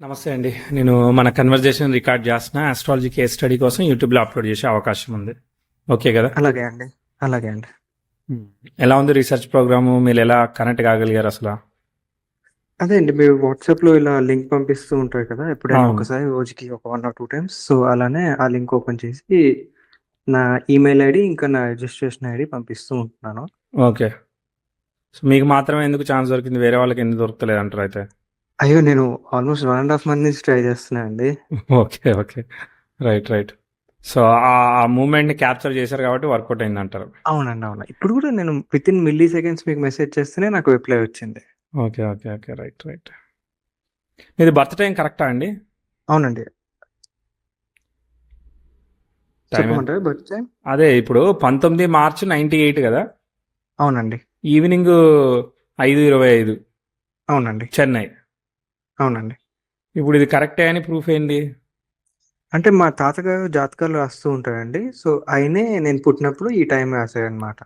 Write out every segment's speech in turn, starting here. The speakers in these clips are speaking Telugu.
నమస్తే అండి. నేను మన కన్వర్జేషన్ రికార్డ్ చేస్తున్న ఆస్ట్రాలజీ కేస్ స్టడీ కోసం యూట్యూబ్లో అప్లోడ్ చేసే అవకాశం ఉంది. ఓకే కదా? అలాగే అండి. అలాగే అండి. మ్మ్. ఎలా ఉంది రీసెర్చ్ ప్రోగ్రాము? మీరు ఎలా కనెక్ట్ కాగలిగారు అసలు? అదే అండి, మీరు వాట్సాప్‌లో ఇలా లింక్ పంపిస్తూ ఉంటారు కదా! ఎప్పుడైనా అవును. ఒకసారి రోజుకి ఒక 1 ఆర్ 2 టైమ్స్. సో, అలానే ఆ లింక్ ఓపెన్ చేసి నా ఈమెయిల్ ఐడీ, ఇంకా నా రిజిస్ట్రేషన్ ఐడీ పంపిస్తూ ఉంటున్నాను. ఓకే. సో మీకు మాత్రమే ఎందుకు ఛాన్స్ దొరికింది, వేరే వాళ్ళకి ఎందుకు దొరకలేదు అంటారు అయితే? అయ్యో! నేను ఆల్మోస్ట్ 1 ½ మంత్ నుంచి ట్రై చేస్తున్నా అండి. Okay, okay. Right, right. So ఆ మూమెంట్ని క్యాప్చర్ చేశారు కాబట్టి వర్కౌట్ అయింది అంటారు. అవునండి. అవును. ఇప్పుడు కూడా నేను వితిన్ మిల్లీ సెకండ్స్ మీకు మెసేజ్ చేస్తేనే నాకు రిప్లై వచ్చింది. Okay, okay, okay. Right, right. మీది బర్త్ టైం కరెక్టా అండి? అవునండి. టైం చెప్పమంటారా బర్త్ టైమ్? అదే ఇప్పుడు 19 మార్చ్ 98 కదా? అవునండి. ఈవినింగ్ 5:25 అవునండి. చెన్నై. అవునండి. ఇప్పుడు ఇది కరెక్టే అని ప్రూఫ్ ఏంటి? అంటే మా తాతగారు జాతకాలు రాస్తూ ఉంటారండి. సో, ఆయనే నేను పుట్టినప్పుడు ఈ టైం రాశారనమాట.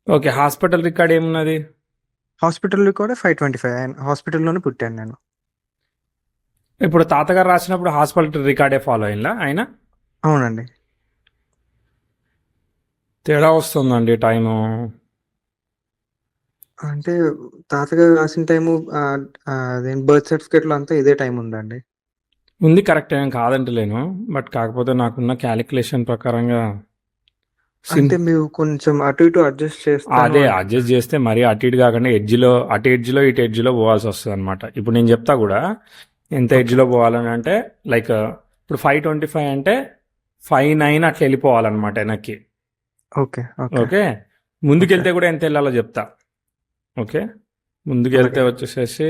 ఓకే. హాస్పిటల్ రికార్డ్ ఏమున్నది? హాస్పిటల్‌లో కూడా 5:25 హాస్పిటల్‌లోనే పుట్టాను నేను. ఇప్పుడు తాతగారు రాసినప్పుడు హాస్పిటల్ రికార్డే ఫాలో అయిందా ఆయన? అవునండి. తేడా వస్తుందండి టైము. అంటే తాతగారు రాసిన టైము అదేం బర్త్ సర్టిఫికేట్‌లో అంతా ఇదే టైం ఉందండి. ఉంది, కరెక్టే, ఏం కాదంటలేను. బట్ కాకపోతే నాకున్న క్యాలిక్యులేషన్ ప్రకారంగా సిమ్ అంటే మీరు కొంచెం అటు ఇటు అడ్జస్ట్ చేస్తాను అదే అడ్జస్ట్ అంటున్నారు. చేస్తే మరీ అటు ఇటు కాకుండా ఎడ్జ్లో, అటు ఎడ్జ్లో ఇటు ఎడ్జ్లో పోవాల్సి వస్తుంది అనమాట. ఇప్పుడు నేను చెప్తా కూడా ఎంత ఓకే. ఎడ్జ్లో పోవాలని అంటే, లైక్ ఇప్పుడు 5:25 అంటే 5:09 అట్లా వెళ్ళిపోవాలన్నమాట వెనక్కి. ఓకే. ఓకే. ఓకే. ఓకే. ముందుకెళ్తే కూడా ఎంత వెళ్ళాలో చెప్తా. ఓకే. ముందుకెళ్తే అలాగే. వచ్చేసేసి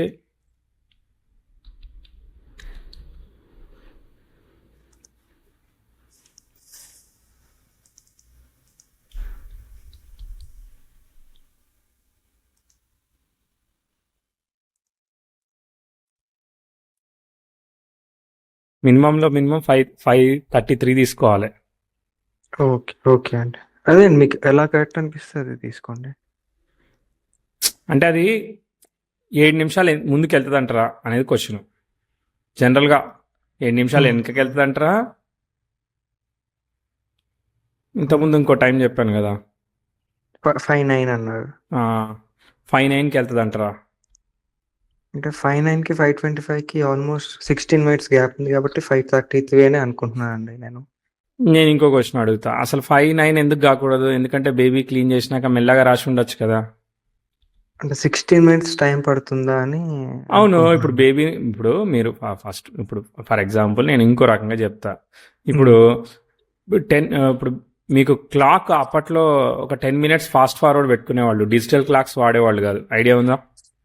మినిమంలో మినిమం 5:33 తీసుకోవాలి. ఓకే. ఓకే అండి. అదే మీకు ఎలా కరెక్ట్ అనిపిస్తే అది తీసుకోండి. అంటే అది 7 నిమిషాలు ముందుకు వెళ్తుందంటారా అనేది క్వశ్చన్. జనరల్గా 7 నిమిషాలు హ్మ్. వెనకకి వెళ్తుందంటారా? ఇంతకుముందు ఇంకో టైం చెప్పాను కదా, 5:09 అన్నారు. 5:09కి వెళ్తుందంటారా? అంటే 5:09కి 5:25కి ఆల్మోస్ట్ 16 మినిట్స్ గ్యాప్ ఉంది కాబట్టి 5:33 అనే అనుకుంటున్నానండి నేను. నేను ఇంకో క్వశ్చన్ అడుగుతా. అసలు 5:09 ఎందుకు కాకూడదు? ఎందుకంటే బేబీ క్లీన్ చేసినాక మెల్లగా రాసి ఉండొచ్చు కదా. అంటే 16 మినిట్స్ టైం పడుతుందా అని అవును. ఇప్పుడు అనుకుంటున్నాను. బేబీ, ఇప్పుడు మీరు ఫస్ట్, ఇప్పుడు ఫర్ ఎగ్జాంపుల్ నేను ఇంకో రకంగా చెప్తా. ఇప్పుడు హ్మ్. 10 ఇప్పుడు మీకు క్లాక్ అప్పట్లో ఒక 10 మినిట్స్ ఫాస్ట్ ఫార్వర్డ్ పెట్టుకునేవాళ్ళు, డిజిటల్ క్లాక్స్ వాడేవాళ్ళు కాదు. ఐడియా ఉందా?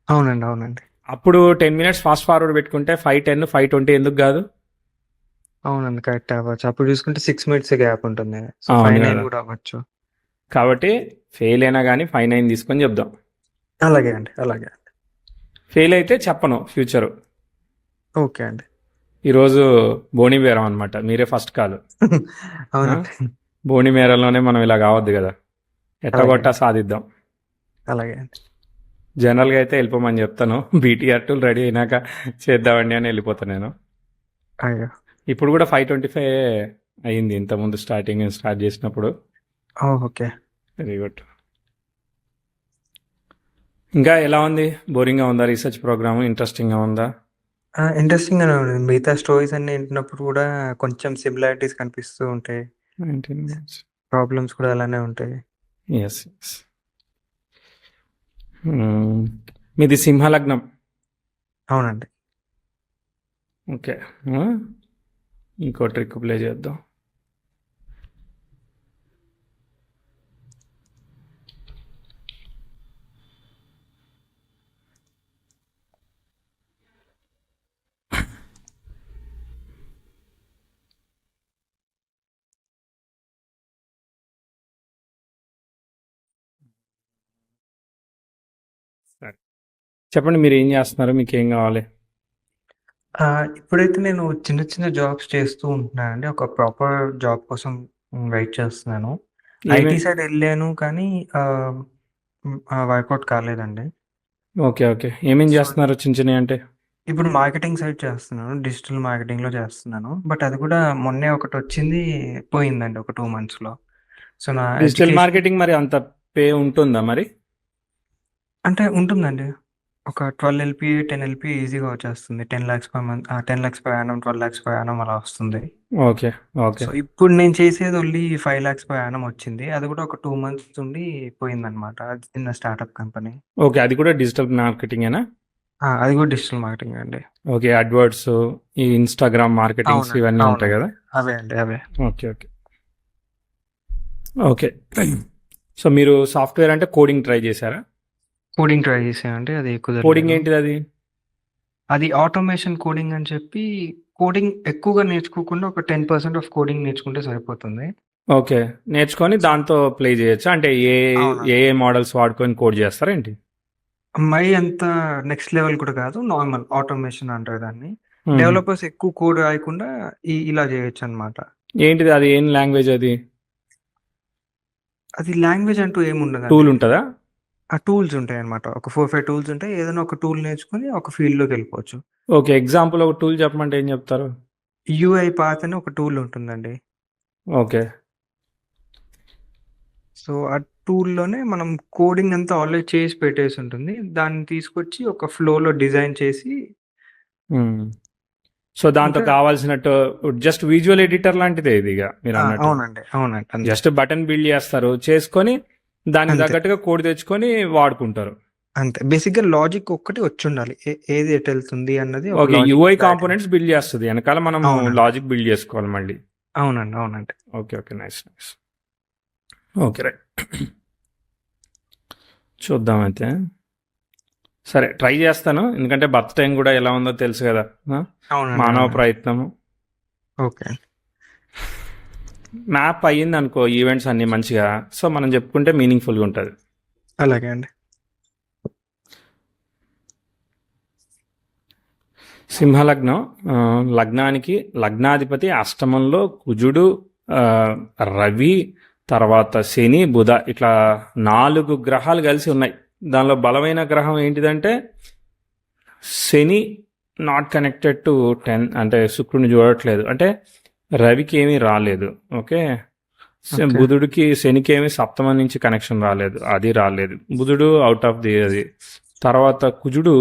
అవునండి. అవునండి. అప్పుడు 10 మినిట్స్ ఫాస్ట్ ఫార్వర్డ్ పెట్టుకుంటే 5:10 5:20 ఎందుకు కాదు? అవునండి. కరెక్టే అవ్వచ్చు. అప్పుడు చూసుకుంటే 6 మినిట్సే గ్యాప్ ఉంటుంది. సో, అవును 5:09 కదా. కూడా అవ్వచ్చు. కాబట్టి ఫెయిల్ అయినా కానీ 5:09 తీసుకొని చెప్దాం. అలాగే అండి. అలాగే. ఫెయిల్ అయితే చెప్పను ఫ్యూచరు. ఓకే అండి. ఈరోజు బోని బేరం అనమాట, మీరే ఫస్ట్ కాల్. అవునండి. బోని బేరంలోనే మనం ఇలా కావద్దు కదా. అలాగే ఎట్టగొట్టా అండి. సాధిద్దాం. అలాగే అండి. జనరల్గా అయితే వెళ్ళిపోమని చెప్తాను. బీటీఆర్ టూల్ రెడీ అయినాక చేద్దామండి అని వెళ్ళిపోతాను నేను. అయ్యో! ఇప్పుడు కూడా 5:25 అయ్యింది ఇంతకుముందు స్టార్ట్ చేసినప్పుడు. ఓహ్! ఓకే. Very good. ఇంకా ఎలా ఉంది? బోరింగ్గా ఉందా రీసెర్చ్ ప్రోగ్రామ్? ఇంట్రెస్టింగ్గా ఉందా? ఇంట్రెస్టింగ్‌గానే ఉంది. మిగతా స్టోరీస్ అన్నీ వింటున్నప్పుడు కూడా కొంచెం సిమిలారిటీస్ కనిపిస్తూ ఉంటాయి. 19 minutes. ప్రాబ్లమ్స్ కూడా అలానే ఉంటాయి. Yes, yes. మీది సింహలగ్నం. అవునండి. ఓకే. ఇంకో ట్రిక్ ప్లే చేద్దాం. సరే, చెప్పండి, మీరు ఏం చేస్తున్నారు? మీకు ఏం కావాలి? ఇప్పుడైతే నేను చిన్న చిన్న జాబ్స్ చేస్తూ ఉంటున్నానండి. ఒక ప్రాపర్ జాబ్ కోసం వెయిట్ చేస్తున్నాను. ఏమే ఐటీ సైడ్ ఎళ్ళాను కానీ ఆహ్, వర్కౌట్ కాలేదండి. Okay, okay. ఏమేం సో, చేస్తున్నారు చిన్న చిన్నవి అంటే? ఇప్పుడు మార్కెటింగ్ సైడ్ చేస్తున్నాను. డిజిటల్ మార్కెటింగ్‌లో చేస్తున్నాను. బట్ అది కూడా మొన్నే ఒకటొచ్చింది పోయిందండి ఒక 2 మంత్స్‌లో. సో, నా డిజిటల్ ఎడ్యుకేషన్ మార్కెటింగ్ మరి అంత పే ఉంటుందా మరి? అంటే ఉంటుందండి. ఒక 12 ఎల్‌పీ, 10 ఎల్‌పీ ఈజీగా వచ్చేస్తుంది. 10 lakhs per month 10 lakhs per annum, 12 lakhs per annum అలా వస్తుంది. ఓకే. ఓకే. సో, ఇప్పుడు నేను చేసేది ఓన్లీ 5 లాక్స్ పర్ యానమ్ వచ్చింది. అది కూడా ఒక 2 మంత్స్ ఉండి పోయిందనమాట. అది చిన్న స్టార్టప్ కంపెనీ. ఓకే. అది కూడా డిజిటల్ మార్కెటింగేనా? అది కూడా డిజిటల్ మార్కెటింగ్ అండి. ఓకే. అడ్వర్డ్స్, ఈ ఇన్‌స్టాగ్రామ్ మార్కెటింగ్స్ అవునండి. ఇవన్నీ ఉంటాయి అవునండి. గదా! అవే అండి. అవే. ఓకే. ఓకే. ఓకే. సో, మీరు సాఫ్ట్‌వేర్ అంటే కోడింగ్ ట్రై చేశారా? కోడింగ్ ట్రై చేశానండి. అది కోడింగ్ కుదరలేదు. ఏంటిదది? అది ఆటోమేషన్ కోడింగ్ అని చెప్పి కోడింగ్ ఎక్కువగా నేర్చుకోకుండా ఒక 10% ఆఫ్ కోడింగ్ నేర్చుకుంటే సరిపోతుంది. ఓకే. నేర్చుకొని దాంతో ప్లే చేయొచ్చా? అంటే ఏ అవునండి. ఏ మోడల్స్ వాడుకొని కోడ్ చేస్తారా ఏంటి? మరీ అంత నెక్స్ట్ లెవెల్ కూడా కాదు. నార్మల్ ఆటోమేషన్ అంటారు దాన్ని. హుహు. డెవలపర్స్ ఎక్కువ కోడ్ రాయకుండా ఇలా చేయొచ్చనమాట. ఏంటిది అది? ఏం లాంగ్వేజ్ అది? అది లాంగ్వేజ్ అంటూ టూల్ ఏముండదండి. ఉంటదా? ఆ టూల్స్ ఉంటాయన్నమాట. ఒక 4, 5 టూల్స్ ఉంటాయి. ఏదైనా ఒక టూల్ నేర్చుకొని ఒక ఫీల్డ్‌లోకెళ్ళిపోవచ్చు. ఓకే. ఎగ్జాంపుల్ ఒక టూల్ చెప్పమంటే ఏం చెప్తారు? యూఐ పాత్ అని ఒక టూల్ ఉంటుందండి. ఓకే. సో, ఆ టూల్‌లోనే మనం కోడింగ్ అంతా ఆల్రెడీ చేసి పెట్టేసి ఉంటుంది. దాన్ని తీసుకొచ్చి ఒక ఫ్లోలో డిజైన్ చేసి హ్మ్. సో, దాంతో ఇంకా కావాల్సినట్టు జస్ట్ విజువల్ ఎడిటర్ లాంటిదే ఇది ఇగ మీరన్నట్టు. అవునండి. అవునండి. అంతే. జస్ట్ బటన్ బిల్డ్ చేస్తారు. చేసుకొని దానికి అంతే. తగ్గట్టుగా కోడ్ తెచ్చుకొని వాడుకుంటారు. అంతే. బేసిక్‌గా లాజిక్ ఒక్కటి వచ్చుండాలి. ఏది ఎటెళ్తుంది అన్నది ఒక okay. Logic UI diagram. Components build చేస్తది. ఎనకాల మనము అవునండి. లాజిక్ బిల్డ్ చేసుకోవాలి మళ్ళీ. అవునండి. అవునండి. Okay. Okay. Nice. Nice. Okay. Right. చూద్దాం అయితే. సరే ట్రై చేస్తాను. ఎందుకంటే బర్త్ టైం కూడా ఎలా ఉందో తెలుసు కదా! ఆ! అవునండి. మానవ అవునండి. ప్రయత్నము. ఓకే. మ్యాప్ అయ్యిందనుకో ఈవెంట్స్ అన్నీ మంచిగా. సో, మనం చెప్పుకుంటే మీనింగ్‌ఫుల్‌గా ఉంటది. అలాగే అండి. సింహలగ్నం లగ్నానికి లగ్నాధిపతి అష్టమంలో కుజుడు, ఆహ్, రవి, తర్వాత శని, బుధ ఇట్లా 4 గ్రహాలు కలిసి ఉన్నాయి. దానిలో బలమైన గ్రహం ఏంటిదంటే శని నాట్ కనెక్టెడ్ టు 10 అంటే శుక్రుడిని చూడట్లేదు. అంటే రవికి ఏమీ రాలేదు. ఓకే. ఓకే. బుధుడికి శనికి ఏమీ సప్తమం నుంచి కనెక్షన్ రాలేదు. అది రాలేదు. బుధుడు అవుట్ ఆఫ్ ది అది. తర్వాత కుజుడు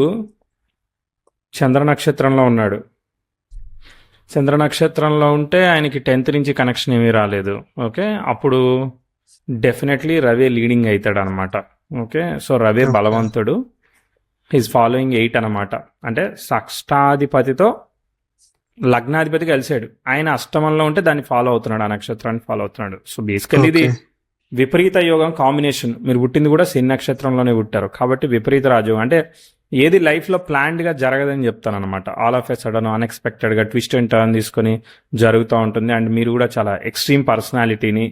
చంద్ర నక్షత్రంలో ఉన్నాడు. చంద్ర నక్షత్రంలో ఉంటే ఆయనకి 10th నుంచి కనెక్షన్ ఏమీ రాలేదు. ఓకే. అప్పుడు డెఫినెట్లీ రవి లీడింగ్ అవుతాడు అనమాట. ఓకే. So Ravi okay. బలవంతుడు. ఈజ్ ఫాలోయింగ్ 8 అనమాట. అంటే షష్టాధిపతితో లగ్నాధిపతి కలిశాడు. ఆయన అష్టమంలో ఉంటే దాన్ని ఫాలో అవుతున్నాడు. ఆ నక్షత్రాన్ని ఫాలో అవుతున్నాడు. సో బేసికల్లీ ఇది ఓకే. విపరీత యోగం కాంబినేషన్. మీరు పుట్టింది కూడా శని నక్షత్రంలోనే పుట్టారు. కాబట్టి విపరీత రాజయోగం అంటే ఏది లైఫ్లో ప్లాన్డ్గా జరగదని చెప్తాను అనమాట. ఆల్ ఆఫ్ ఎ సడన్ అన్ఎక్స్పెక్టెడ్గా ట్విస్ట్ అండ్ టర్న్ తీసుకొని జరుగుతూ ఉంటుంది. అండ్ మీరు కూడా చాలా ఎక్స్ట్రీమ్ పర్సనాలిటీని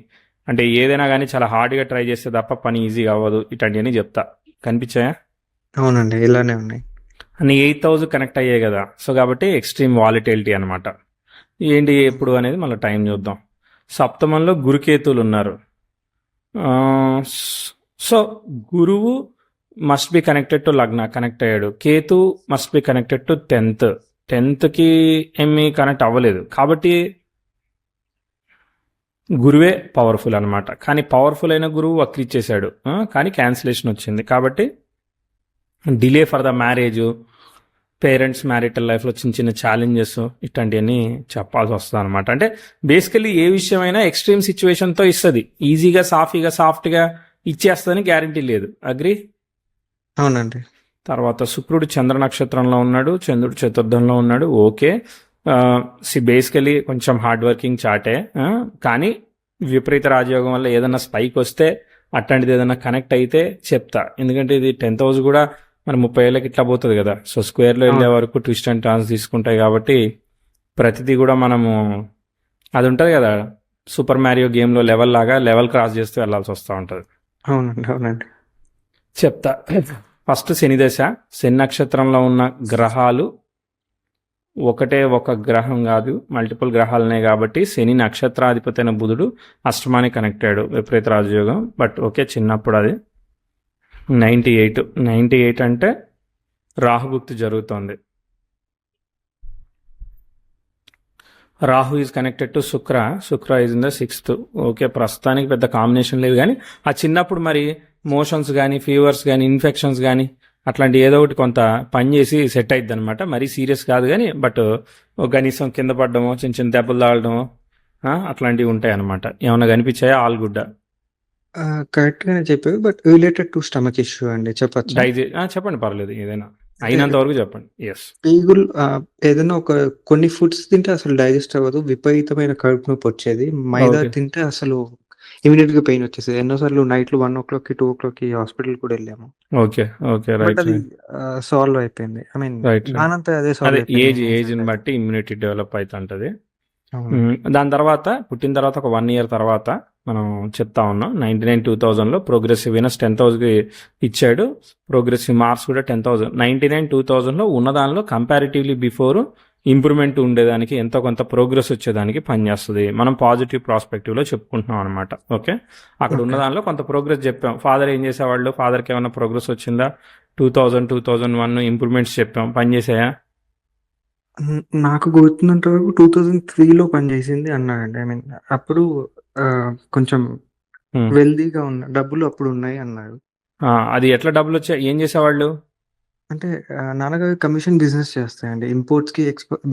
అంటే ఏదైనా కానీ చాలా హార్డ్గా ట్రై చేస్తే తప్ప పని ఈజీగా అవ్వదు. ఇట్లాంటివన్నీ చెప్తా. కనిపించాయా? అవునండి. ఇలానే ఉన్నాయి. అన్ని 8th హౌస్ కనెక్ట్ అయ్యాయి కదా. సో కాబట్టి ఎక్స్ట్రీమ్ వాలిటిలిటీ అనమాట. ఏంటి ఎప్పుడు అనేది మళ్ళీ టైం చూద్దాం. సప్తమంలో గురుకేతువులు ఉన్నారు. సో గురువు మస్ట్ బి కనెక్టెడ్ టు లగ్న కనెక్ట్ అయ్యాడు. Ketu must be connected to 10th ఏమీ కనెక్ట్ అవ్వలేదు. కాబట్టి గురువే పవర్ఫుల్ అనమాట. కానీ పవర్ఫుల్ అయిన గురువు వక్రిచ్చేశాడు. కానీ క్యాన్సిలేషన్ వచ్చింది. కాబట్టి delay for the marriage, parents marital లైఫ్లో చిన్న చిన్న ఛాలెంజెస్ ఇట్లాంటివన్నీ చెప్పాల్సి వస్తుంది అనమాట. అంటే బేసికలీ ఏ విషయమైనా ఎక్స్ట్రీమ్ సిచ్యువేషన్తో ఇస్తుంది. ఈజీగా సాఫ్ట్గా ఇచ్చేస్తుందని గ్యారంటీ లేదు. అగ్రి? అవునండి. తర్వాత శుక్రుడు చంద్ర నక్షత్రంలో ఉన్నాడు, చంద్రుడు చతుర్థంలో ఉన్నాడు. ఓకే. బేసికలీ కొంచెం హార్డ్ వర్కింగ్ చాటే. కానీ విపరీత రాజయోగం వల్ల ఏదైనా స్పైక్ వస్తే అట్లాంటిది ఏదైనా కనెక్ట్ అయితే చెప్తా. ఎందుకంటే ఇది 10th హౌస్ కూడా మన 30 ఏళ్ళకి ఇట్లా పోతుంది కదా. సో స్క్వేర్లో వెళ్ళే వరకు ట్విస్ట్ అండ్ టర్న్స్ తీసుకుంటాయి. కాబట్టి ప్రతిదీ కూడా మనము అది ఉంటుంది కదా సూపర్ మ్యారియో గేమ్లో లెవెల్ లాగా లెవెల్ క్రాస్ చేస్తూ వెళ్ళాల్సి వస్తూ ఉంటుంది. అవునండి. అవునండి. చెప్తా. ఫస్ట్ శని దశ. శని నక్షత్రంలో ఉన్న గ్రహాలు ఒకటే ఒక గ్రహం కాదు, మల్టిపుల్ గ్రహాలనే. కాబట్టి శని నక్షత్రాధిపతి అయిన బుధుడు అష్టమానికి కనెక్ట్ అయ్యాడు. విపరీత రాజయోగం. బట్ ఓకే చిన్నప్పుడు అది 98 అంటే రాహుభుక్తి జరుగుతోంది. Rahu is connected to Shukra is in the 6th. Okay, ప్రస్తుతానికి పెద్ద కాంబినేషన్ లేదు, కానీ ఆ చిన్నప్పుడు మరి మోషన్స్ కానీ ఫీవర్స్ కానీ ఇన్ఫెక్షన్స్ కానీ అట్లాంటి ఏదో ఒకటి కొంత పని చేసి సెట్ అయిద్ది అనమాట. మరీ సీరియస్ కాదు కానీ బట్ కనీసం కింద పడ్డమో చిన్న చిన్న దెబ్బలు తాగడమో అట్లాంటివి ఉంటాయి అనమాట. ఏమన్నా కనిపించాయా? All good. కరెక్ట్ గానే చెప్పారు, but related to stomach issue అండి, చెప్పచ్చా? చెప్పండి, పర్లేదు, ఏదైనా అయినంత వరకు చెప్పండి. ఎస్, పేగులు ఏదైనా కొన్ని ఫుడ్స్ తింటే అసలు డైజెస్ట్ అవ్వదు, విపరీతమైన కడుపు నొప్పి వచ్చేది. మైదా ఓకే తింటే అసలు ఇమీడియట్ గా పెయిన్ వచ్చేసేది. ఎన్నోసార్లు నైట్లు 1 o'clock 2 o'clock హాస్పిటల్ కూడా వెళ్ళాము, ఓకే ఓకే, బట్ రైట్ అది రైట్ సాల్వ్ అయిపోయింది. I mean right right. దానంతా అదే అదే సాల్వ్ అయిపోయింది. ఏజ్ని బట్టి ఇమ్యూనిటీ డెవలప్ అవుతుంటది. అవును. దాని తర్వాత పుట్టిన తర్వాత ఒక 1 year తర్వాత మనం చెప్తా ఉన్నాం 99-2000లో ప్రోగ్రెసివ్ వీనస్ 10,000కి ఇచ్చాడు. ప్రోగ్రెసివ్ మార్క్స్ కూడా 10,000. 99-2000లో ఉన్నదానిలో కంపారిటివ్లీ బిఫోర్ ఇంప్రూవ్మెంట్ ఉండేదానికి ఎంతో కొంత ప్రోగ్రెస్ వచ్చేదానికి పనిచేస్తుంది. మనం పాజిటివ్ ప్రాస్పెక్టివ్లో చెప్పుకుంటున్నాం అనమాట. ఓకే, అక్కడ ఓకే. ఉన్నదానిలో కొంత ప్రోగ్రెస్ చెప్పాం. ఫాదర్ ఏం చేసేవాళ్ళు, ఫాదర్కి ఏమైనా ప్రోగ్రెస్ వచ్చిందా? 2000-2001 ఇంప్రూవ్మెంట్స్ చెప్పాం, పనిచేసాయా? నాకు గుర్తున్నంత వరకు 2003లో పనిచేసింది అన్నాడండి. ఐ మీన్ అప్పుడు కొంచెం Hmm. వెల్దీగా ఉన్న డబ్బులు అప్పుడు ఉన్నాయి అన్నాడు. అది ఎట్లా డబ్బులు వచ్చాయి? ఏం చేసేవాళ్ళు? అంటే నాన్నగారు కమిషన్ బిజినెస్ చేస్తాయండి. ఇంపోర్ట్స్ కి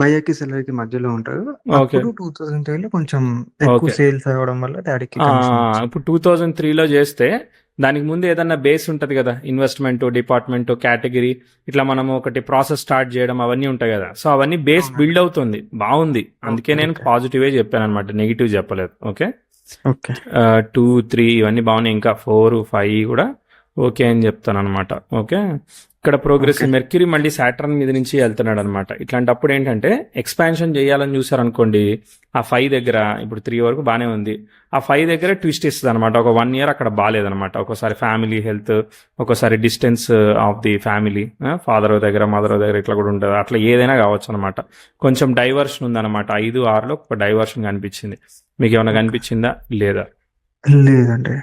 బయ్యర్కి సెల్లర్కి మధ్యలో ఉంటారు. ఓకే అప్పుడు 2003లో కొంచెం ఎక్కువ ఓకే. సేల్స్ అవ్వడం వల్ల డాడీకి కమిషన్ వచ్చింది. ఇప్పుడు 2003లో చేస్తే దానికి ముందు ఏదన్నా బేస్ ఉంటుంది కదా, ఇన్వెస్ట్మెంట్ డిపార్ట్మెంట్ కేటగిరీ ఇట్లా మనం ఒకటి ప్రాసెస్ స్టార్ట్ చేయడం అవన్నీ ఉంటాయి కదా. సో అవన్నీ బేస్ అవునండి. బిల్డ్ అవుతుంది, బాగుంది. అందుకే ఓకే నేను ఓకే పాజిటివే చెప్పాను అనమాట, నెగిటివ్ చెప్పలేదు. ఓకే, ఓకే 2, 3 ఇవన్నీ బాగున్నాయి, ఇంకా 4, 5 కూడా ఓకే అని చెప్తాను అనమాట. ఓకే, ఇక్కడ ప్రోగ్రెసివ్ ఓకే మెర్క్యూరీ మళ్ళీ సాటర్న్ మీద నుంచి వెళ్తున్నాడు అనమాట. ఇట్లాంటప్పుడు ఏంటంటే ఎక్స్పాన్షన్ చేయాలని చూసారనుకోండి, ఆ 5 దగ్గర ఇప్పుడు 3 వరకు బాగానే ఉంది, ఆ 5 దగ్గర ట్విస్ట్ ఇస్తుంది అనమాట. ఒక 1 year అక్కడ బాగాలేదనమాట. ఒకసారి ఫ్యామిలీ హెల్త్, ఒకసారి distance of the family, father దగ్గర మదర్ దగ్గర ఇట్లా కూడా ఉంటుంది. అట్లా ఏదైనా కావచ్చు అనమాట. కొంచెం డైవర్షన్ ఉందన్నమాట. 5, 6లో ఒక డైవర్షన్ కనిపించింది. మీకు ఏమైనా ఓకే. కనిపించిందా లేదా? లేదండి,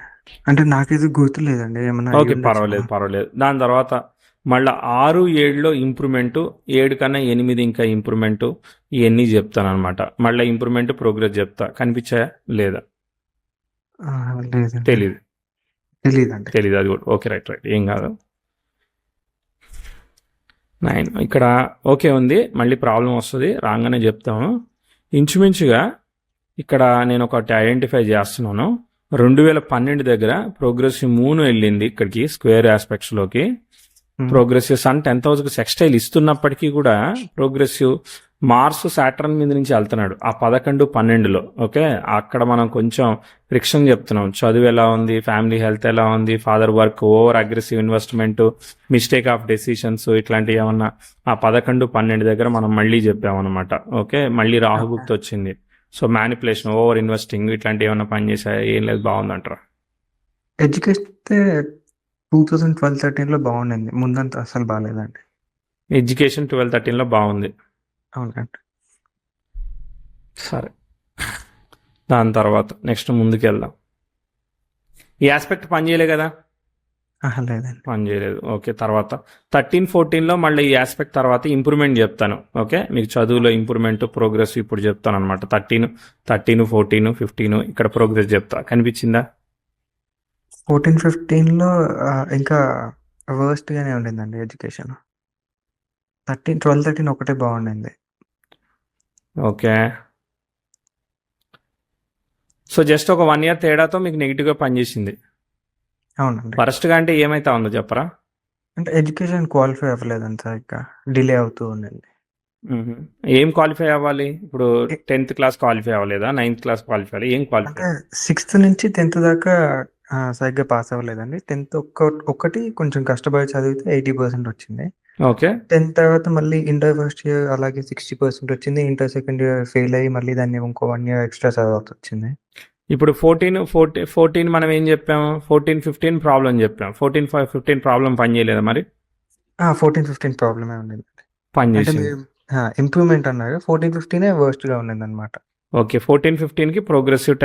అంటే నాకైతే గుర్తు లేదండి, ఏమన్నా అయి ఓకే, ఉండొచ్చేమో. పర్వాలేదు. దాని తర్వాత మళ్ళీ 6, 7లో ఇంప్రూవ్మెంటు, 7 కన్నా 8 ఇంకా ఇంప్రూవ్మెంటు, ఇవన్నీ చెప్తాను అనమాట. మళ్ళీ ఇంప్రూవ్మెంట్ ప్రోగ్రెస్ చెప్తా. కనిపించాయా లేదా? లేదండి, తెలీదు. తెలీదండి. అది కూడా ఓకే, రైట్ ఏం కాదు. 9 ఇక్కడ ఓకే ఉంది, మళ్ళీ ప్రాబ్లం వస్తుంది, రాగానే చెప్తాము. ఇంచుమించుగా ఇక్కడ నేను ఒకటి ఐడెంటిఫై చేస్తున్నాను. 2012 దగ్గర ప్రోగ్రెసివ్ మూన్ వెళ్ళింది ఇక్కడికి స్క్వేర్ ఆస్పెక్ట్స్లోకి. ప్రోగ్రెసివ్ సన్ 10,000కి సెక్స్టైల్ ఇస్తున్నప్పటికీ కూడా ప్రోగ్రెసివ్ మార్స్ సాటర్న్ మీద నుంచి వెళ్తున్నాడు ఆ 11, 12లో. ఓకే, అక్కడ మనం కొంచెం ఫ్రిక్షన్ చెప్తున్నాం. చదువు ఎలా ఉంది, ఫ్యామిలీ హెల్త్ ఎలా ఉంది, father work, over aggressive investment, mistake of decisions, ఇట్లాంటివి ఏమన్నా ఆ 11, 12 దగ్గర మనం మళ్ళీ చెప్పామన్నమాట. ఓకే, మళ్ళీ రాహుగుప్త వచ్చింది. సో మ్యానిపులేషన్, ఓవర్ ఇన్వెస్టింగ్, ఇట్లాంటివి ఏమన్నా పని చేసాయా? ఏం లేదు, బాగుందంటారా? ఎడ్యుకేషన్ 2012-13లో బాగుండింది, ముందంతా అసలు బాగాలేదండి. ఎడ్యుకేషన్ 12-13లో బాగుంది. అవునండి. సరే, దాని తర్వాత నెక్స్ట్ ముందుకు వెళ్దాం. ఈ ఆస్పెక్ట్ పని చేయలే కదా? లేదండి. పని చేయలేదు. ఓకే, తర్వాత 13-14లో మళ్ళీ ఈ ఆస్పెక్ట్ తర్వాత ఇంప్రూవ్మెంట్ చెప్తాను. ఓకే, మీకు చదువులో ఇంప్రూవ్మెంట్ ప్రోగ్రెస్ ఇప్పుడు చెప్తాను అనమాట. 13, 14, 15 ఇక్కడ ప్రోగ్రెస్ చెప్తా. కనిపించిందా? 14-15లో ఇంకా వర్స్ట్ గానే ఉండిందండి ఎడ్యుకేషన్. 12-13 ఒకటే బాగుండింది. ఓకే, సో జస్ట్ ఒక 1 year తేడాతో మీకు నెగిటివ్గా పనిచేసింది. అవునండి, వరస్ట్గా అంటే ఏమైతా ఉందో చెప్పరా? అంటే ఎడ్యుకేషన్ క్వాలిఫై అవ్వలేదండి, సరిగ్గా డిలే అవుతూ ఉండింది. ఏం క్వాలిఫై అవ్వాలి ఇప్పుడు? 10th క్లాస్ క్వాలిఫై అవ్వలేదా? 9th క్లాస్ క్వాలిఫై అవ్వాలి, ఏం క్వాలిఫై? అంటే 6th నుంచి 10th దాకా సరిగ్గా పాస్ అవ్వలేదండి. 10th ఒక్కటి కొంచెం కష్టపడి చదివితే 80% వచ్చింది. ఓకే 10th తర్వాత మళ్ళీ ఇంటర్ ఫస్ట్ ఇయర్ అలాగే 60% వచ్చింది. ఇంటర్ సెకండ్ ఇయర్ ఫెయిల్ అయ్యి మళ్ళీ దాన్ని ఇంకో 1 year ఎక్స్ట్రా చదవాల్సి వచ్చింది. ఇప్పుడు 14 మనం ఏం చెప్పాము? 14-15 ప్రాబ్లం చెప్పాం. 14-15 ప్రాబ్లం పని చేయలేదా మరి? 14-15 ప్రాబ్లమే ఉండింది. పని అంటే చేసింది. మీరు ఇంప్రూవ్మెంట్ అన్నారు, 14-15 వర్స్ట్ గా ఉండింది అనమాట. ఓకే, 14-15కి ప్రోగ్రెసివ్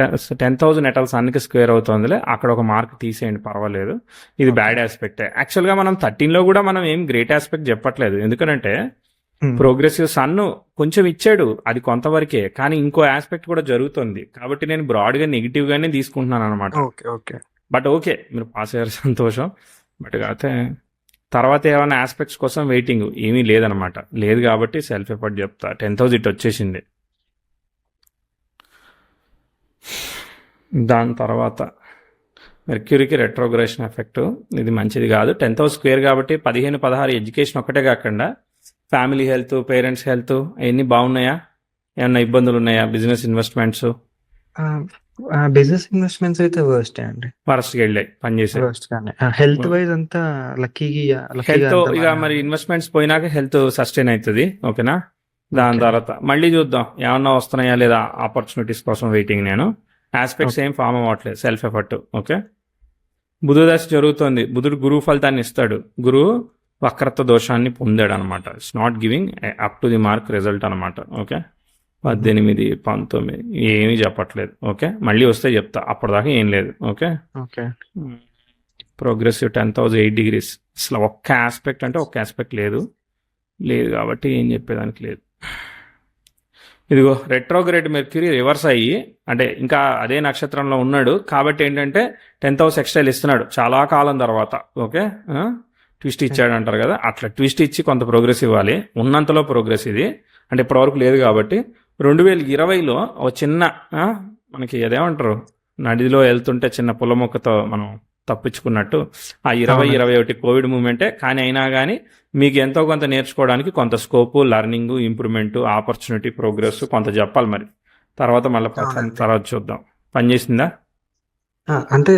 10,000 ఎటల్స్ అన్నికి స్క్వేర్ అవుతుందిలే, అక్కడ ఒక మార్క్ తీసేయండి, పర్వాలేదు. ఇది ఓకే. బ్యాడ్ ఆస్పెక్టే. యాక్చువల్గా మనం 13లో కూడా మనం ఏం గ్రేట్ ఆస్పెక్ట్ చెప్పట్లేదు. ఎందుకంటే ప్రోగ్రెసివ్ సన్ కొంచెం ఇచ్చాడు, అది కొంతవరకే, కానీ ఇంకో ఆస్పెక్ట్ కూడా జరుగుతుంది. కాబట్టి నేను బ్రాడ్గా నెగిటివ్ గానే తీసుకుంటున్నాను అనమాట. ఓకే ఓకే బట్ ఓకే, మీరు పాస్ అయ్యారు సంతోషం. బట్ కాకపోతే తర్వాత ఏమైనా ఆస్పెక్ట్స్ కోసం వెయిటింగ్ ఏమీ లేదనమాట. లేదు కాబట్టి సెల్ఫ్ ఎఫర్ట్ చెప్తా. 10,000 ఇట్ వచ్చేసింది. దాని తర్వాత మెర్క్యూరీకి రెట్రోగ్రేషన్ ఎఫెక్ట్, ఇది మంచిది కాదు. 10,000 స్క్వేర్ కాబట్టి 15-16 ఎడ్యుకేషన్ ఒక్కటే కాకుండా ఫ్యామిలీ హెల్త్, పేరెంట్స్ హెల్త్ అవన్నీ బాగున్నాయా? ఏమన్నా ఇబ్బందులు ఉన్నాయా? బిజినెస్ ఇన్వెస్ట్మెంట్స్ బిజినెస్ ఇన్వెస్ట్మెంట్స్ అయితే వర్స్ట్ అండి. వరస్ట్కి వెళ్ళాయి పనిచేసే. వర్స్ట్ గానే హెల్త్ వైజ్ అంతా లక్కీగా హెల్త్ ఇక మరి ఇన్వెస్ట్మెంట్స్ పోయినాక హెల్త్ సస్టైన్ అవుతుంది. ఓకేనా? దాని Okay. తర్వాత మళ్ళీ చూద్దాం ఏమన్నా వస్తున్నాయా లేదా. ఆపర్చునిటీస్ కోసం వెయిటింగ్. నేను ఆస్పెక్ట్స్ ఏం ఫామ్ అవ్వట్లేదు, సెల్ఫ్ ఎఫర్ట్. ఓకే, బుధ దశ జరుగుతుంది. బుధుడు గురువు ఫలితాన్ని ఇస్తాడు. గురువు వక్రత్వ దోషాన్ని పొందాడు అనమాట. It's not giving up to the mark result అనమాట. ఓకే, 18, 19 ఏమీ చెప్పట్లేదు. ఓకే, మళ్ళీ వస్తే చెప్తా, అప్పటిదాకా ఏం లేదు. Okay, okay progressive 10,000 8 degrees. అసలు ఒక్క ఆస్పెక్ట్ అంటే ఒక్క ఆస్పెక్ట్ లేదు కాబట్టి ఏం చెప్పేదానికి లేదు. ఇదిగో రెట్రోగ్రేడ్ మెర్క్యూరీ రివర్స్ అయ్యి, అంటే ఇంకా అదే నక్షత్రంలో ఉన్నాడు కాబట్టి ఏంటంటే 10,000 ఎక్స్ట్రా ఇస్తున్నాడు చాలా కాలం తర్వాత. ఓకే, ట్విస్ట్ ఇచ్చాడు అంటారు కదా, అట్లా ట్విస్ట్ ఇచ్చి కొంత ప్రోగ్రెస్ ఇవ్వాలి. ఉన్నంతలో ప్రోగ్రెస్ ఇది, అంటే ఇప్పటివరకు లేదు కాబట్టి. 2020లో ఒక చిన్న మనకి అదేమంటారు, నదిలో వెళ్తుంటే చిన్న పుల్ల మొక్కతో మనం తప్పించుకున్నట్టు ఆ 2021 కోవిడ్ మూమెంటే. కానీ అయినా కానీ మీకు ఎంతో కొంత నేర్చుకోవడానికి కొంత scope, learning, improvement, opportunity, progress కొంత చెప్పాలి. మరి తర్వాత మళ్ళీ అవునండి. తర్వాత చూద్దాం. పనిచేసిందా? అంటే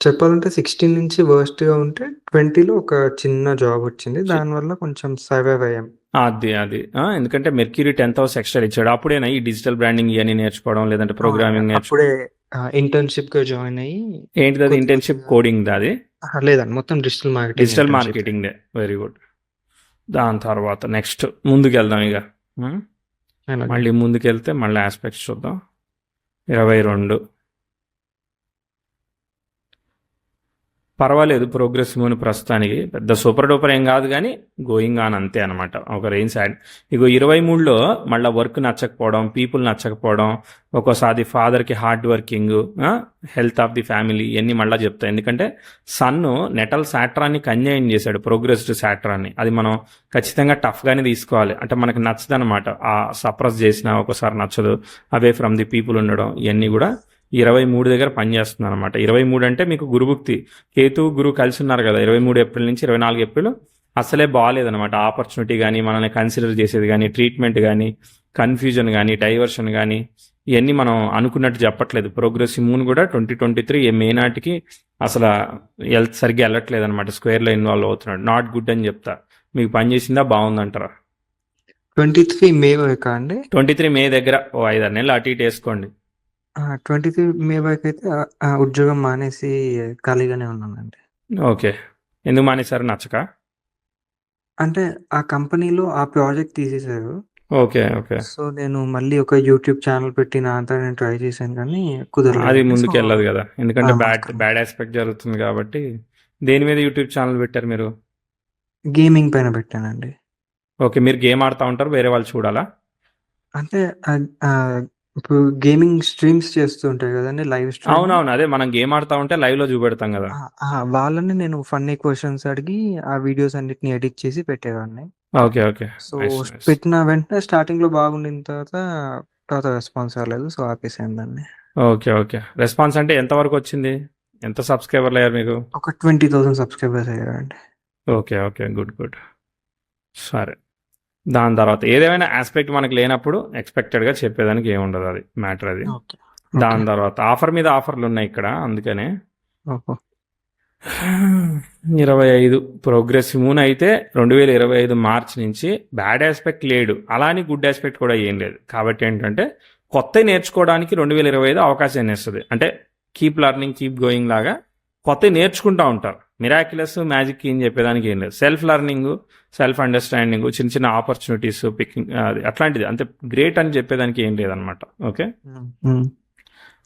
చెప్పాలంటే 16 నుంచి వర్స్ట్ గా ఉంటే 20లో ఒక చిన్న జాబ్ వచ్చింది. దానివల్ల కొంచెం సర్వైవ్ అయ్యాం. అది ఎందుకంటే మెర్క్యూరీ 10,000 ఎక్స్ట్రా ఇచ్చాడు. అప్పుడేనా ఈ డిజిటల్ బ్రాండింగ్ ఇవన్నీ నేర్చుకోవడం, లేదంటే ప్రోగ్రామింగ్ అప్పుడే ఇంటర్న్షిప్ గా జాయిన్ అయ్యి. ఏంటిది అది? ఇంటర్న్షిప్ కోడింగ్ అది? లేదండి, మొత్తం digital marketing. Digital marketing day, very good. దాని తర్వాత నెక్స్ట్ ముందుకు వెళ్దాం ఇక. మళ్ళీ ముందుకెళ్తే మళ్ళీ ఆస్పెక్ట్స్ చూద్దాం. 22 పర్వాలేదు, ప్రోగ్రెస్ మూని ప్రస్తుతానికి పెద్ద సూపర్ డూపర్ ఏం కాదు, కానీ గోయింగ్ ఆన్ అంతే అనమాట. ఒక రేంజ్ సైడ్. ఇగో 23లో మళ్ళీ వర్క్ నచ్చకపోవడం, పీపుల్ నచ్చకపోవడం, ఒక్కోసారి ఫాదర్కి hard working, health of the family, ఇవన్నీ మళ్ళీ చెప్తాయి. ఎందుకంటే సన్ను నెటల్ సాట్రాన్ని కన్యాయం చేశాడు, ప్రోగ్రెస్డ్ సాట్రాన్ని. అది మనం ఖచ్చితంగా టఫ్గానే తీసుకోవాలి. అంటే మనకు నచ్చదు అనమాట. ఆ సప్రెస్ చేసిన ఒక్కోసారి నచ్చదు. అవే ఫ్రమ్ ది పీపుల్ ఉండడం, ఇవన్నీ కూడా 23 దగ్గర పనిచేస్తుంది అనమాట. 23 అంటే మీకు గురుభుక్తి, కేతు గురువు కలిసి ఉన్నారు కదా. 23 ఏప్రిల్ నుంచి 24 ఏప్రిల్ అసలే బాగాలేదనమాట. ఆపర్చునిటీ కానీ, మనల్ని కన్సిడర్ చేసేది కానీ, ట్రీట్మెంట్ కానీ, కన్ఫ్యూజన్ కానీ, డైవర్షన్ కానీ, ఇవన్నీ మనం అనుకున్నట్టు చెప్పట్లేదు. ప్రోగ్రెసివ్ మూన్ కూడా 2023 మే నాటికి అసలు సరిగ్గా వెళ్ళట్లేదు అనమాట. స్క్వేర్లో ఇన్వాల్వ్ అవుతున్నాడు. నాట్ గుడ్ అని చెప్తా. మీకు పని చేసిందా, బాగుందంటారా? 23 మే వరకు అండి. 23 మే దగ్గర ఓ 5-6 నెలలు అటు ఇటు వేసుకోండి. 23 మే వరకు అయితే ఉద్యోగం మానేసి ఖాళీగానే ఉన్నానండి. ఓకే, ఎందుకు మానేశారు? నచ్చక? అంటే ఆ కంపెనీలో ఆ ప్రాజెక్ట్ తీసేశారు. ఓకే ఓకే, సో నేను మళ్ళీ ఒక యూట్యూబ్ ఛానల్ పెట్టి నా అంతా నేను ట్రై చేశాను, కానీ కుదరలేదు. అది ముందుకు వెళ్ళదు కదా, ఎందుకంటే మాకు బ్యాడ్ ఆస్పెక్ట్ జరుగుతుంది కాబట్టి. దేని మీద యూట్యూబ్ ఛానల్ పెట్టారు మీరు? గేమింగ్ పైన పెట్టానండి. ఓకే, మీరు గేమ్ ఆడుతూ ఉంటారు, వేరే వాళ్ళు చూడాలా? అంటే ఇప్పుడు గేమింగ్ స్ట్రీమ్స్ చేస్తూ ఉంటాయి కదండి, లైవ్ స్ట్రీమ్. అవునవును, అదే మనం గేమ్ ఆడుతూ ఉంటే లైవ్ లో చూపెడతాం కదా. వాళ్ళని నేను ఫన్నీ క్వశ్చన్స్ అడిగి ఆ వీడియోస్ అన్నిటిని ఎడిట్ చేసి పెట్టేవాడిని. ఓకే ఓకే, సో పెట్టిన వెంటనే స్టార్టింగ్ లో బాగుండిన తర్వాత రెస్పాన్స్ రాలేదు, సో ఆపేసాను దాన్ని. ఓకే ఓకే, రెస్పాన్స్ అంటే ఎంత వరకు వచ్చింది? ఎంత సబ్స్క్రైబర్లు అయ్యారు మీకు? ఒక 20,000 సబ్స్క్రైబర్స్ అయ్యారండి. Okay okay, good good. సరే, దాని తర్వాత ఏదేమైనా ఆస్పెక్ట్ మనకు లేనప్పుడు ఎక్స్పెక్టెడ్గా చెప్పేదానికి ఏముండదు, అది మ్యాటర్ అది. దాని తర్వాత ఆఫర్ మీద ఆఫర్లు ఉన్నాయి ఇక్కడ, అందుకనే 25 ప్రోగ్రెసివ్ మూన్ అయితే 2025 మార్చ్ నుంచి బ్యాడ్ ఆస్పెక్ట్ లేడు, అలానే గుడ్ ఆస్పెక్ట్ కూడా ఏం లేదు. కాబట్టి ఏంటంటే కొత్త నేర్చుకోవడానికి 2025 అవకాశం ఇస్తుంది. అంటే కీప్ లర్నింగ్, కీప్ గోయింగ్ లాగా కొత్త నేర్చుకుంటూ ఉంటారు. మిరాక్యులస్, మ్యాజిక్ ఏం చెప్పేదానికి ఏం లేదు. సెల్ఫ్ లర్నింగ్, సెల్ఫ్ అండర్స్టాండింగ్, చిన్న చిన్న ఆపర్చునిటీస్ పికింగ్, అది అట్లాంటిది. అంతే గ్రేట్ అని చెప్పేదానికి ఏం లేదనమాట. ఓకే,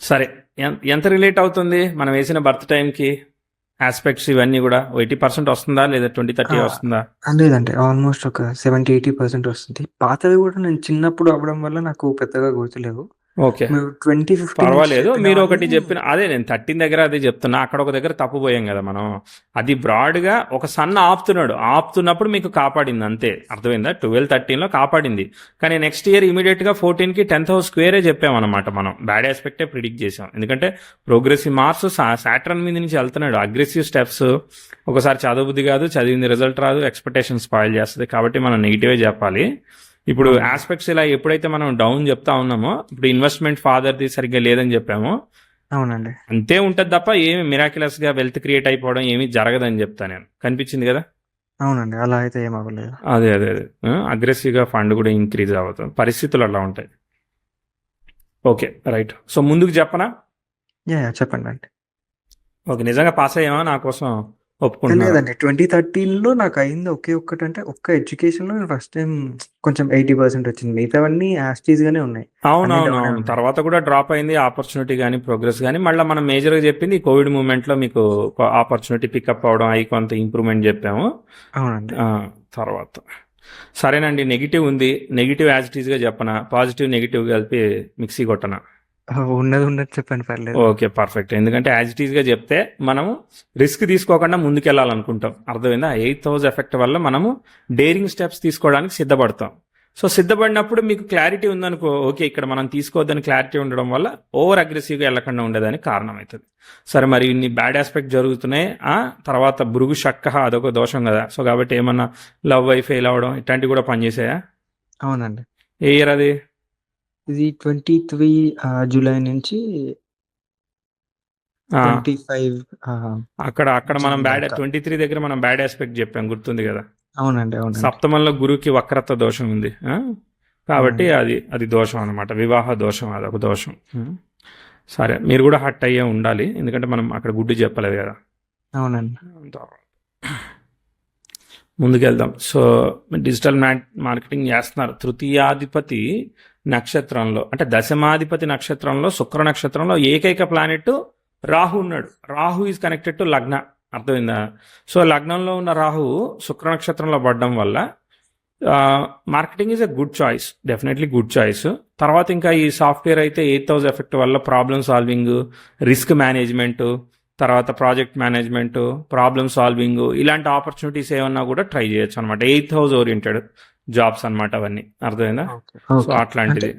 సరే, ఎంత రిలేట్ అవుతుంది మనం వేసిన బర్త్ టైంకి? ఆస్పెక్ట్స్ ఇవన్నీ కూడా 80% వస్తుందా లేదా 20-30 వస్తుందా? లేదండి, ఆల్మోస్ట్ ఒక 70-80% వస్తుంది. పాతవి కూడా నేను చిన్నప్పుడు అవ్వడం వల్ల నాకు పెద్దగా గుర్తులేవు. ఓకే, మీరు 2015 నుంచి పర్వాలేదు. మీరు ఒకటి చెప్పినవన్నీ చెప్పిన అదే నేను 13 దగ్గర అదే చెప్తున్నా. అక్కడ ఒక దగ్గర తప్పుపోయాం కదా మనం. అది బ్రాడ్గా ఒక సన్న ఆపుతున్నప్పుడు మీకు కాపాడింది అంతే, అర్థమైందా? 12-13లో కాపాడింది, కానీ నెక్స్ట్ ఇయర్ ఇమీడియట్గా 14కి 10th హౌస్ స్క్వేరే చెప్పామన్నమాట. మనం బ్యాడ్ ఆస్పెక్టే ప్రిడిక్ట్ చేసాం, ఎందుకంటే ప్రోగ్రెసివ్ మార్స్ సాటర్న్ మీద నుంచి వెళ్తున్నాడు. అగ్రెసివ్ స్టెప్స్ ఒకసారి చదవబుద్ధి కాదు, చదివింది రిజల్ట్ రాదు, ఎక్స్పెక్టేషన్ స్పాయిల్ చేస్తుంది. కాబట్టి మనం నెగిటివే చెప్పాలి. ఇప్పుడు అవునండి. ఆస్పెక్ట్స్ ఇలా ఎప్పుడైతే మనం డౌన్ చెప్తా ఉన్నామో, ఇప్పుడు ఇన్వెస్ట్మెంట్ ఫాదర్ది సరిగ్గా లేదని చెప్పామో, అవునండి. అంతే ఉంటుంది తప్ప ఏమి మిరాక్యులస్ గా వెల్త్ క్రియేట్ అయిపోవడం ఏమీ జరగదని చెప్తా నేను. కనిపించింది కదా? అవునండి, అలా అయితే ఏం అవ్వలేదు. అదే అదే అదే అగ్రెసివ్ గా ఫండ్ కూడా ఇంక్రీజ్ అవ్వదు, పరిస్థితులు అలా ఉంటాయి. Okay, right. సో ముందుకు చెప్పనా? చెప్పండి అండి. ఓకే, నిజంగా పాస్ అయ్యామా? నా కోసం ఒప్పుకుంటున్నారా? లేదండి, 2013లో నాకు అయింది ఒకే ఒక్కటంటే ఒక్క ఎడ్యుకేషన్లో నేను ఫస్ట్ టైం కొంచెం 80% వచ్చింది. మిగతావన్నీ యాస్టీస్ గానే ఉన్నాయి, అన్ని అవునవును డౌనే అవును. ఉన్నాయి. తర్వాత కూడా డ్రాప్ అయింది ఆపర్చునిటీ కానీ ప్రోగ్రెస్ కానీ. మళ్ళీ మనం మేజర్గా చెప్పింది కోవిడ్ మూమెంట్లో మీకు ఆపర్చునిటీ పికప్ అవడం, అవి కొంత ఇంప్రూవ్మెంట్ చెప్పాము. అవునండి. తర్వాత సరేనండి, నెగిటివ్ ఉంది, నెగిటివ్ యాజ్ ఇట్ ఈస్గా చెప్పనా, పాజిటివ్ నెగిటివ్ కలిపి మిక్సీ కొట్టనా? ఉన్నది ఉన్నది చెప్పండి, పర్లేదు. Okay, perfect. ఎందుకంటే యాజ్ ఇట్ ఈస్గా చెప్తే మనము రిస్క్ తీసుకోకుండా ముందుకెళ్ళాలనుకుంటాం, అర్థమైందా? 8th హౌస్ ఎఫెక్ట్ వల్ల మనము డేరింగ్ స్టెప్స్ తీసుకోవడానికి సిద్ధపడతాం. సో సిద్ధపడినప్పుడు మీకు క్లారిటీ ఉందనుకో, ఓకే ఇక్కడ మనం తీసుకోవద్దని క్లారిటీ ఉండడం వల్ల ఓవర్ అగ్రెసివ్గా వెళ్ళకుండా ఉండేదానికి కారణం అవుతుంది. సరే, మరి ఇన్ని బ్యాడ్ ఆస్పెక్ట్ జరుగుతున్నాయి, తర్వాత భృగు షక్క అదొక దోషం కదా. సో కాబట్టి ఏమన్నా లవ్ అయి ఫెయిల్ అవ్వడం ఇట్లాంటివి కూడా పనిచేసాయా? అవునండి, ఏ ఇయర్ అది? ఇది 23 జూలై నుంచి ఆ, 25 అక్కడ మనం జూన్ బ్యాడ్ దాకా. 23 దగ్గర మనం బ్యాడ్ ఆస్పెక్ట్ చెప్పాం, గుర్తుంది కదా? అవునండి. సప్తమంలో గురువుకి వక్రత్వ దోషం ఉంది, కాబట్టి అది దోషం అనమాట, వివాహ దోషం, అదొక దోషం. సరే, మీరు కూడా హట్ అయ్యే ఉండాలి, ఎందుకంటే మనం అక్కడ గుడ్డు చెప్పలేదు కదా. అవునండి. ముందుకెళ్దాం. సో డిజిటల్ మార్కెటింగ్ చేస్తున్నారు. తృతీయాధిపతి నక్షత్రంలో, అంటే దశమాధిపతి నక్షత్రంలో, శుక్ర నక్షత్రంలో ఏకైక ప్లానెట్ రాహు ఉన్నాడు. రాహు ఈజ్ కనెక్టెడ్ టు లగ్న, అర్థమైందా? సో లగ్నంలో ఉన్న రాహు శుక్ర నక్షత్రంలో పడడం వల్ల marketing is a good choice, definitely good choice. తర్వాత ఇంకా ఈ సాఫ్ట్వేర్ అయితే 8th హౌస్ ఎఫెక్ట్ వల్ల ప్రాబ్లమ్ సాల్వింగ్, రిస్క్ మేనేజ్మెంట్, తర్వాత ప్రాజెక్ట్ మేనేజ్మెంట్, ప్రాబ్లమ్ సాల్వింగ్, ఇలాంటి ఆపర్చునిటీస్ ఏమన్నా కూడా ట్రై చేయొచ్చు అనమాట. 8th హౌస్ ఓరియంటెడ్ జాబ్స్ అనమాట అవన్నీ, అర్థమైందా? సో అట్లాంటిది.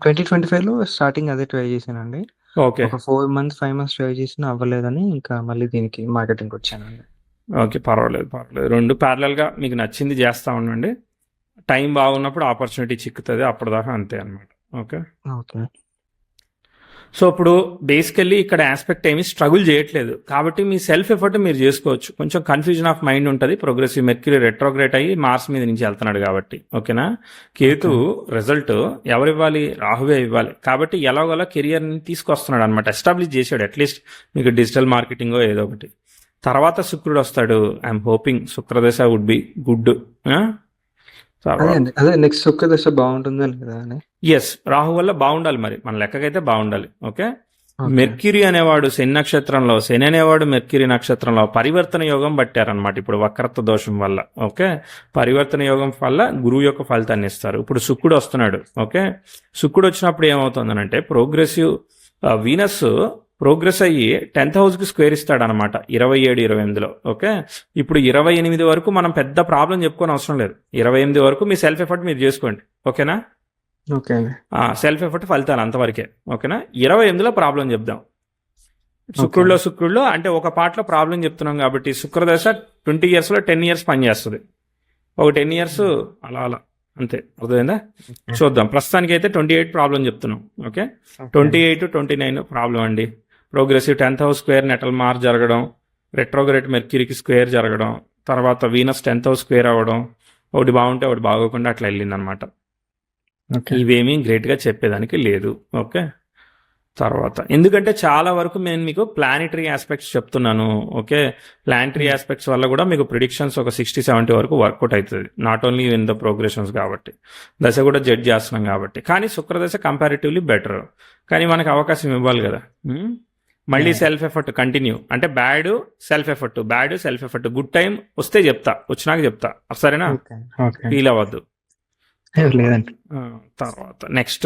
2025లో స్టార్టింగ్ అదే ట్రై చేశానండి. ఓకే ఒక 4 months 5 months ట్రై చేసినా అవ్వలేదని ఇంకా మళ్ళీ దీనికి మార్కెటింగ్ వచ్చానండి. ఓకే, పర్వాలేదు. రెండు ప్యారలల్గా మీకు నచ్చింది చేస్తూ ఉండండి. టైం బాగున్నప్పుడు ఆపర్చునిటీ చిక్కుతుంది, అప్పటిదాకా అంతే అనమాట. ఓకే. సో ఇప్పుడు బేసికల్లీ ఇక్కడ ఆస్పెక్ట్ ఏమి స్ట్రగుల్ చేయట్లేదు, కాబట్టి మీ సెల్ఫ్ ఎఫర్ట్ మీరు చేసుకోవచ్చు. కొంచెం కన్ఫ్యూజన్ ఆఫ్ మైండ్ ఉంటుంది, ప్రోగ్రెసివ్ మెర్క్యూరీ రెట్రోగ్రేట్ అయ్యి మార్స్ మీద నుంచి వెళ్తున్నాడు కాబట్టి. ఓకేనా? కేతు రిజల్ట్ ఎవరు ఇవ్వాలి? రాహువే ఇవ్వాలి. కాబట్టి ఎలాగోలా కెరియర్ని తీసుకొస్తున్నాడు అనమాట, ఎస్టాబ్లిష్ చేశాడు అట్లీస్ట్ మీకు డిజిటల్ మార్కెటింగో ఏదో ఒకటి. తర్వాత శుక్రుడు వస్తాడు. ఐఎమ్ హోపింగ్ శుక్రదశ వుడ్ బి గుడ్. అదే నెక్స్ట్ ఒక్క దశ బాగుంటుందని కదా అని. ఎస్, రాహు వల్ల బాగుండాలి, మరి మన లెక్కకైతే బాగుండాలి. ఓకే. మెర్క్యూరీ అనేవాడు శని నక్షత్రంలో, శని అనేవాడు మెర్క్యూరీ నక్షత్రంలో పరివర్తన యోగం పట్టారనమాట ఇప్పుడు వక్రత్వ దోషం వల్ల. ఓకే, పరివర్తన యోగం వల్ల గురువు యొక్క ఫలితాన్ని ఇస్తారు. ఇప్పుడు శుక్రుడు వస్తున్నాడు. ఓకే, శుక్రుడు వచ్చినప్పుడు ఏమవుతుందనంటే ప్రోగ్రెసివ్ వీనస్ ప్రోగ్రెస్ అయ్యి 10th హౌస్కి స్క్వేర్ ఇస్తాడు అనమాట 27-28లో. ఓకే, ఇప్పుడు 28 వరకు మనం పెద్ద ప్రాబ్లం చెప్పుకొని అవసరం లేదు. 28 వరకు మీ సెల్ఫ్ ఎఫర్ట్ మీరు చేసుకోండి. ఓకేనా? ఓకే, సెల్ఫ్ ఎఫర్ట్ ఫలితాలు అంతవరకే. ఓకేనా? 28లో ప్రాబ్లం చెప్దాం. శుక్రుడిలో అంటే ఒక పార్ట్లో ప్రాబ్లం చెప్తున్నాం కాబట్టి శుక్రదశ 20 yearsలో 10 years పనిచేస్తుంది. ఒక 10 years అలా అంతే, అర్థమైందా? చూద్దాం. ప్రస్తుతానికి అయితే 28 ప్రాబ్లం చెప్తున్నాం. ఓకే, 28-29 ప్రాబ్లం అండి. Progressive 10th house square natal మార్ జరగడం, రెట్రోగ్రేట్ మెర్క్యూరీకి స్క్వేర్ జరగడం, తర్వాత వీనస్ 10th హౌస్ స్క్వేర్ అవ్వడం, ఒకటి బాగుంటే ఒకటి బాగోకుండా అట్లా వెళ్ళిందనమాట. ఇవేమీ గ్రేట్గా చెప్పేదానికి లేదు. ఓకే, తర్వాత ఎందుకంటే చాలా వరకు నేను మీకు ప్లానిటరీ ఆస్పెక్ట్స్ చెప్తున్నాను. ఓకే, ప్లానిటరీ ఆస్పెక్ట్స్ వల్ల కూడా మీకు ప్రిడిక్షన్స్ ఒక 60-70 వరకు వర్కౌట్ అవుతుంది, not only in the progressions కాబట్టి, దశ కూడా జడ్జ్ చేస్తున్నాం కాబట్టి. కానీ శుక్రదశ కంపారిటివ్లీ బెటర్, కానీ మనకు అవకాశం ఇవ్వాలి కదా. మళ్ళీ Yeah. సెల్ఫ్ ఎఫర్ట్ కంటిన్యూ, అంటే bad self effort good time వస్తే చెప్తా, వచ్చినాక చెప్తా, సరేనా? ఓకే. ఓకే. ఫీల్ అవ్వద్దు. లేదండి. తర్వాత నెక్స్ట్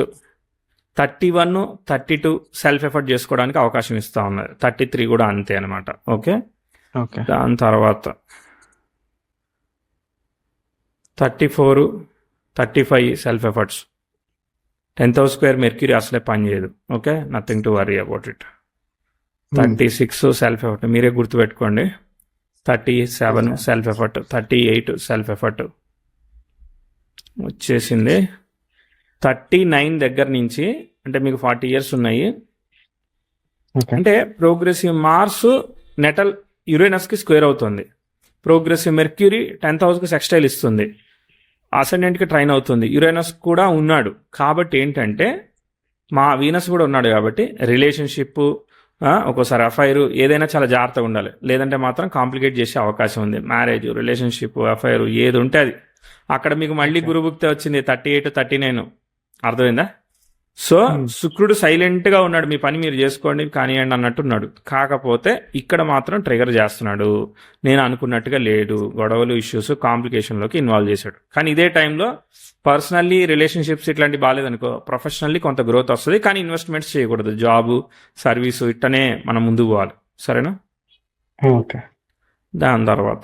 31, 32 సెల్ఫ్ ఎఫర్ట్ చేసుకోవడానికి అవకాశం ఇస్తా ఉన్నారు. 33 కూడా అంతే అనమాట. Okay, okay. దాని తర్వాత 34, 35 self efforts. 10th house square mercury అసలే పని చేయదు. Okay, nothing to worry about it. 36 self effort మీరే గుర్తుపెట్టుకోండి. 37 సెల్ఫ్ ఎఫర్ట్, 38 సెల్ఫ్ ఎఫర్ట్ వచ్చేసింది. 39 దగ్గర నుంచి, అంటే మీకు 40 ఇయర్స్ ఉన్నాయి. ఓకే. అంటే ప్రోగ్రెసివ్ మార్స్ నెటల్ యురేనస్కి స్క్వేర్ అవుతుంది. ప్రోగ్రెసివ్ మెర్క్యూరీ 10th హౌస్కి సెక్స్టైల్ ఇస్తుంది. అసెండెంట్కి ట్రైన్ అవుతుంది. యురేనస్ కూడా ఉన్నాడు కాబట్టి ఏంటంటే మా వీనస్ కూడా ఉన్నాడు కాబట్టి రిలేషన్షిప్, ఒక్కోసారి అఫైర్, ఏదైనా చాలా జాగ్రత్తగా ఉండాలి. లేదంటే మాత్రం కాంప్లికేట్ చేసే అవకాశం ఉంది. మ్యారేజ్, రిలేషన్షిప్, అఫైర్ ఏది ఉంటే అది. అక్కడ మీకు మళ్ళీ గురుభుక్తి వచ్చింది 38, 39. అర్థమైందా? సో శుక్రుడు సైలెంట్గా ఉన్నాడు, మీ పని మీరు చేసుకోండి కానివ్వండి అన్నట్టున్నాడు. కాకపోతే ఇక్కడ మాత్రం ట్రిగర్ చేస్తున్నాడు. నేను అనుకున్నట్టుగా లేడు, గొడవలు, ఇష్యూస్, కాంప్లికేషన్లోకి ఇన్వాల్వ్ చేశాడు. కానీ ఇదే టైంలో పర్సనల్లీ రిలేషన్షిప్స్ ఇట్లాంటివి బాగాలేదనుకో, ప్రొఫెషనల్లీ కొంత గ్రోత్ వస్తుంది. కానీ ఇన్వెస్ట్మెంట్స్ చేయకూడదు. జాబు, సర్వీసు ఇట్టనే మనం ముందుకు పోవాలి. సరేనా? ఓకే. దాని తర్వాత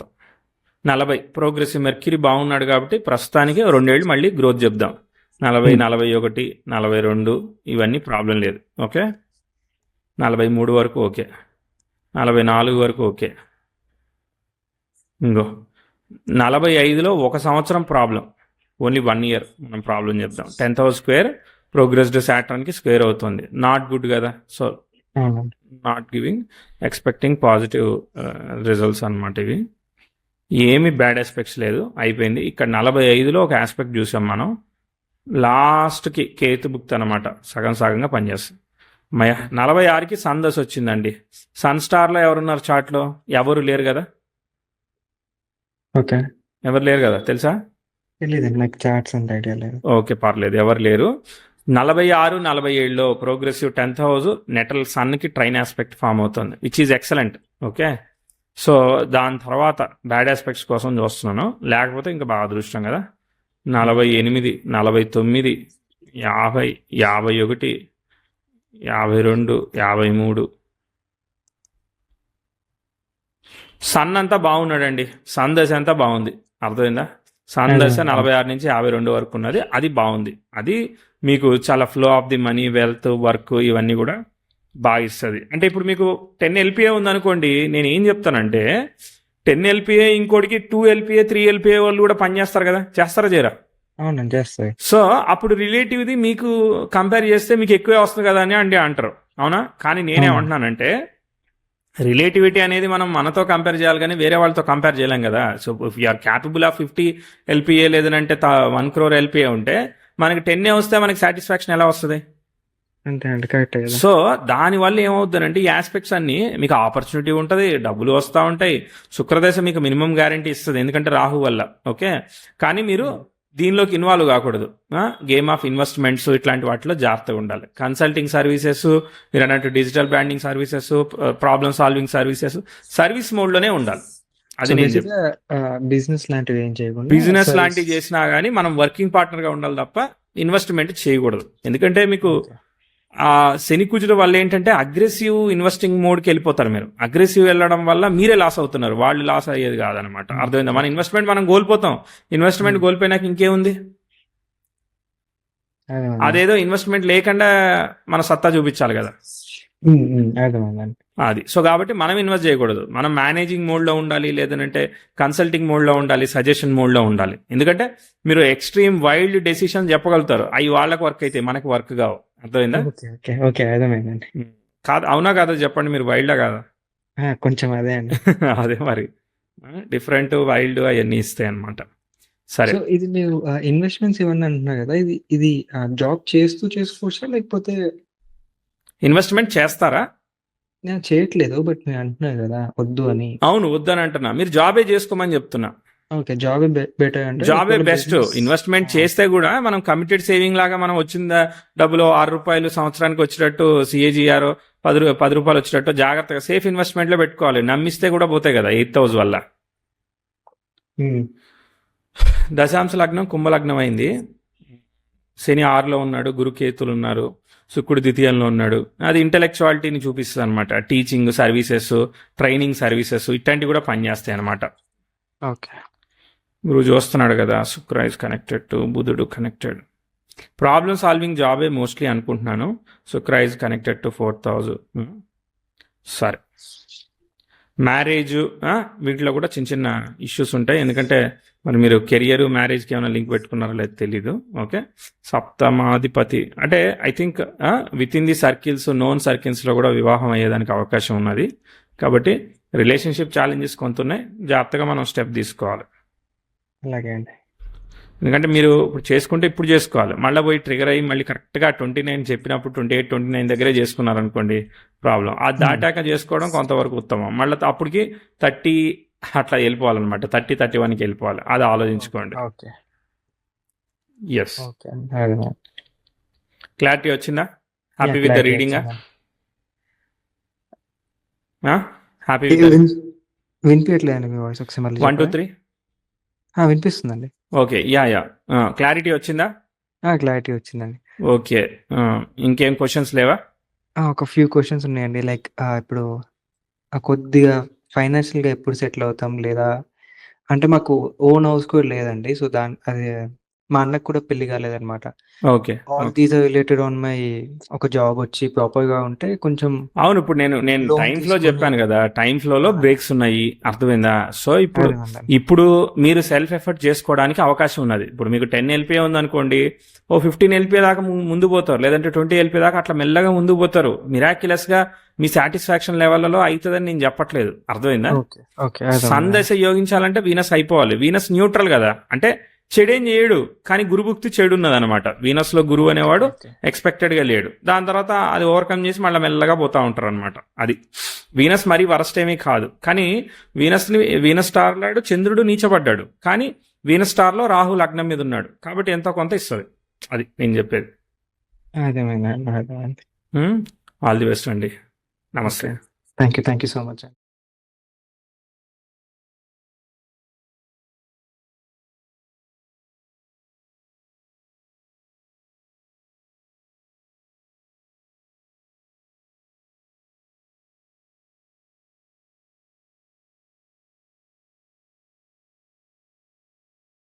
40 ప్రోగ్రెసివ్ మెర్క్యూరీ బాగున్నాడు కాబట్టి ప్రస్తుతానికి 2 ఏళ్ళు మళ్ళీ గ్రోత్ చెప్దాం. 40, 41, 42 ఇవన్నీ ప్రాబ్లం లేదు. ఓకే, 43 వరకు ఓకే, 44 వరకు ఓకే. ఇంకో 45లో 1 సంవత్సరం ప్రాబ్లం, ఓన్లీ 1 ఇయర్ మనం ప్రాబ్లం చెప్దాం. 10th హౌస్ స్క్వేర్ ప్రోగ్రెస్డ్ సాటర్న్కి స్క్వేర్ అవుతుంది. నాట్ గుడ్ కదా. So not giving, expecting positive results అనమాట ఇవి. ఏమి బ్యాడ్ ఆస్పెక్ట్స్ లేదు, అయిపోయింది. ఇక్కడ 45లో ఒక ఆస్పెక్ట్ చూసాం మనం, లాస్ట్కి కేతు బుక్త్ అనమాట, సగం సగంగా పనిచేస్తుంది. 46కి సన్ దశ వచ్చిందండి. సన్ స్టార్లో ఎవరున్నారు చార్ట్లో? ఎవరు లేరు కదా. ఓకే. ఎవరు లేరు కదా, తెలుసా? తెలీదండి, నాకు చార్ట్స్ అంత ఐడియా లేదు. ఓకే, పర్లేదు, ఎవరు లేరు. 46, 47లో ప్రోగ్రెసివ్ 10th హౌస్ నెటల్ సన్కి ట్రైన్ ఆస్పెక్ట్ ఫామ్ అవుతుంది, which is excellent. Okay, so దాని తర్వాత బ్యాడ్ ఆస్పెక్ట్స్ కోసం చూస్తున్నాను, లేకపోతే ఇంకా బాగా అదృష్టం కదా. 48, 49, 50, 51, 52, 53 సన్ అంతా బాగున్నాడండి. సన్ దశ అంతా బాగుంది. అర్థమైందా? సన్ దశ 46 నుంచి 52 వరకు ఉన్నది, అది బాగుంది. అది మీకు చాలా flow of the money, wealth, work ఇవన్నీ కూడా బాగా ఇస్తుంది. అంటే ఇప్పుడు మీకు 10 LPA ఉందనుకోండి, నేను ఏం చెప్తానంటే 10 LPA ఇంకోటికి 2 LPA 3 LPA వాళ్ళు కూడా పనిచేస్తారు కదా, చేస్తారా చేయరా? అవునండి, చేస్తాయి. సో అప్పుడు రిలేటివ్ది మీకు కంపేర్ చేస్తే మీకు ఎక్కువే వస్తుంది కదా అని అంటారు, అవునా? కానీ నేనేమంటున్నానంటే రిలేటివిటీ అనేది మనం మనతో కంపేర్ చేయాలి కానీ వేరే వాళ్ళతో కంపేర్ చేయలేం కదా. So if you're capable of 50 LPA లేదంటే 1 crore LPA ఉంటే మనకి 10 వస్తే మనకి సాటిస్ఫాక్షన్ ఎలా వస్తుంది? అంతే అండి, కరెక్ట్. సో దానివల్ల ఏమవుతుందంటే ఈ ఆస్పెక్ట్స్ అన్ని మీకు ఆపర్చునిటీ ఉంటుంది, డబ్బులు వస్తూ ఉంటాయి. శుక్రదశ మీకు మినిమం గ్యారంటీ ఇస్తుంది, ఎందుకంటే రాహు వల్ల. ఓకే, కానీ మీరు దీనిలోకి ఇన్వాల్వ్ కాకూడదు. గేమ్ ఆఫ్ ఇన్వెస్ట్మెంట్స్ ఇట్లాంటి వాటిలో జాగ్రత్తగా ఉండాలి. కన్సల్టింగ్ సర్వీసెస్, మీరు అన్నట్టు digital branding services, problem solving services, service మోడ్లోనే ఉండాలి. అది నేను బిజినెస్ లాంటివి ఏం చేయకూడదు. బిజినెస్ లాంటివి చేసినా కానీ మనం వర్కింగ్ పార్ట్నర్గా ఉండాలి తప్ప ఇన్వెస్ట్మెంట్ చేయకూడదు. ఎందుకంటే మీకు ఆ శని కుజుల వల్ల ఏంటంటే అగ్రెసివ్ ఇన్వెస్టింగ్ మోడ్కి వెళ్ళిపోతారు. మీరు అగ్రెసివ్ వెళ్ళడం వల్ల మీరే లాస్ అవుతున్నారు, వాళ్ళు లాస్ అయ్యేది కాదనమాట. అర్థమైందా? మన ఇన్వెస్ట్మెంట్ మనం కోల్పోతాం. ఇన్వెస్ట్మెంట్ కోల్పోయినాక ఇంకేముంది? అదేదో ఇన్వెస్ట్మెంట్ లేకుండా మన సత్తా చూపించాలి కదా. అది సో కాబట్టి మనం ఇన్వెస్ట్ చేయకూడదు. మనం మేనేజింగ్ మోడ్లో ఉండాలి, లేదంటే కన్సల్టింగ్ మోడ్లో ఉండాలి, సజెషన్ మోడ్లో ఉండాలి. ఎందుకంటే మీరు ఎక్స్ట్రీమ్ వైల్డ్ డెసిషన్ చెప్పగలుగుతారు, అవి వాళ్ళకి వర్క్ అయితే మనకి వర్క్ కావు. అర్థమైందా? అర్థమైందండి. కాదు, అవునా కాదా చెప్పండి, మీరు వైల్డా కాదా? కొంచెం అదే అండి. అదే మరి, డిఫరెంట్ వైల్డ్ అవన్నీ ఇస్తాయి అనమాట. సరే, ఇది మీరు ఇన్వెస్ట్మెంట్స్ ఇవన్నీ అంటున్నారు కదా, ఇది జాబ్ చేస్తూ చేసుకోవచ్చా, లేకపోతే ఇన్వెస్ట్మెంట్ చేస్తారా? నేను చేయట్లేదు, బట్ మీరు అంటున్నారు కదా వద్దు అని. అవును, వద్దని అంటున్నా. మీరు జాబే చేసుకోమని చెప్తున్నా. ఓకే. జాబే బెటర్ అంటే జాబే ఒకవేళ బెస్ట్. బిజినెస్ ఇన్వెస్ట్మెంట్ చేస్తే కూడా మనం కమిటెడ్ సేవింగ్ లాగా మనం వచ్చిన డబ్బులు ₹6 సంవత్సరానికి వచ్చేటట్టు సిఏజీఆర్ ₹10 వచ్చేటట్టు జాగ్రత్తగా సేఫ్ ఇన్వెస్ట్మెంట్ లో పెట్టుకోవాలి. నమ్మిస్తే కూడా పోతాయి కదా 8,000 వల్ల. దశాంశ లగ్నం కుంభలగ్నం అయింది. శని 6లో ఉన్నాడు, గురు కేతులు ఉన్నారు, శుక్రుడు ద్వితీయంలో ఉన్నాడు. అది ఇంటెలెక్చువాలిటీని చూపిస్తుంది అనమాట. టీచింగ్ సర్వీసెస్, ట్రైనింగ్ సర్వీసెస్ ఇట్లాంటివి కూడా పనిచేస్తాయి అనమాట. ఓకే. గురువు చూస్తున్నాడు కదా, శుక్ర ఇస్ కనెక్టెడ్ టు బుధుడు కనెక్టెడ్. ప్రాబ్లమ్ సాల్వింగ్ జాబే మోస్ట్లీ అనుకుంటున్నాను. శుక్ర ఇస్ కనెక్టెడ్ టు 4,000. సరే, మ్యారేజ్ వీటిలో కూడా చిన్న చిన్న ఇష్యూస్ ఉంటాయి. ఎందుకంటే మరి మీరు కెరియర్ మ్యారేజ్కి ఏమైనా లింక్ పెట్టుకున్నారో లేదో తెలీదు. ఓకే, సప్తమాధిపతి అంటే I think within the circles, known సర్కిల్స్లో కూడా వివాహం అయ్యేదానికి అవకాశం ఉన్నది. కాబట్టి రిలేషన్షిప్ ఛాలెంజెస్ కొంత ఉన్నాయి, జాగ్రత్తగా మనం స్టెప్ తీసుకోవాలి. అలాగే అండి. ఎందుకంటే మీరు ఇప్పుడు చేసుకుంటే ఇప్పుడు చేసుకోవాలి. మళ్ళీ పోయి ట్రిగర్ అయ్యి మళ్ళీ కరెక్ట్గా 29 చెప్పినప్పుడు 28, 29 దగ్గరే చేసుకున్నారనుకోండి ప్రాబ్లం. అది దాటాక చేసుకోవడం కొంతవరకు ఉత్తమం. మళ్ళీ అప్పటికి 30 అట్లా వెళ్ళిపోవాలన్నమాట. 30, 31కి వెళ్ళిపోవాలి. అది ఆలోచించుకోండి. ఓకే. Yes, okay. క్లారిటీ వచ్చిందా? Happy with the reading? Happy with వినిపించట్లేదండి మీ వాయిస్. ఒకసారి మళ్ళీ 1, 2, 3. వినిపిస్తుందండి. ఓకే, యా క్లారిటీ వచ్చిందా? క్లారిటీ వచ్చిందండి. ఓకే, ఇంకేం క్వశ్చన్స్ లేవా? ఒక ఫ్యూ క్వశ్చన్స్ ఉన్నాయండి. లైక్ ఇప్పుడు కొద్దిగా ఫైనాన్షియల్గా ఎప్పుడు సెటిల్ అవుతాం, లేదా అంటే మాకు ఓన్ హౌస్ కూడా లేదండి. సో అది మా అన్నకు కూడా పెళ్లి కాలేదన్నమాట. Okay, all these are related on my ఒక జాబ్ వచ్చి ప్రాపర్గా ఉంటే కొంచెం. అవును, ఇప్పుడు నేను Loan టైం ఫ్లో తీసుకొని- చెప్పాను కదా, టైం ఫ్లోలో బ్రేక్స్ ఉన్నాయి, అర్థమైందా? సో ఇప్పుడు అర్థమైందండి. ఇప్పుడు మీరు సెల్ఫ్ ఎఫర్ట్ చేసుకోవడానికి అవకాశం ఉన్నది. ఇప్పుడు మీకు 10 LPA ఉందనుకోండి, ఓ 15 LPA దాకా ముందు పోతారు, లేదంటే 20 LPA దాకా అట్లా మెల్లగా ముందుకు పోతారు. మిరాక్యులస్ గా మీ సాటిస్ఫాక్షన్ లెవెల్లో అవుతుందని నేను చెప్పట్లేదు, అర్థమైందా? ఓకే. ఓకే. అర్థమైంది. సందశ యోగించాలంటే వీనస్ అయిపోవాలి. వీనస్ న్యూట్రల్ కదా, అంటే చెడేం చేయడు, కానీ గురుభుక్తి చెడు ఉన్నది అనమాట. వీనస్ లో గురువు అనేవాడు ఓకే. ఎక్స్పెక్టెడ్ గా లేడు. దాని తర్వాత అది ఓవర్కమ్ చేసి మళ్ళీ మెల్లగా పోతా ఉంటారు అనమాట. అది వీనస్ మరీ వరస్ట్ ఏమీ కాదు, కానీ వీనస్ స్టార్ లాడు చంద్రుడు నీచబడ్డాడు, కానీ వీనస్ స్టార్ లో రాహు లగ్నం మీద ఉన్నాడు, కాబట్టి ఎంతో కొంత ఇస్తుంది. అది నేను చెప్పేది. అర్థమైంది. ఆల్ ది బెస్ట్ అండి. నమస్తే. థ్యాంక్ యూ సో మచ్ అండి.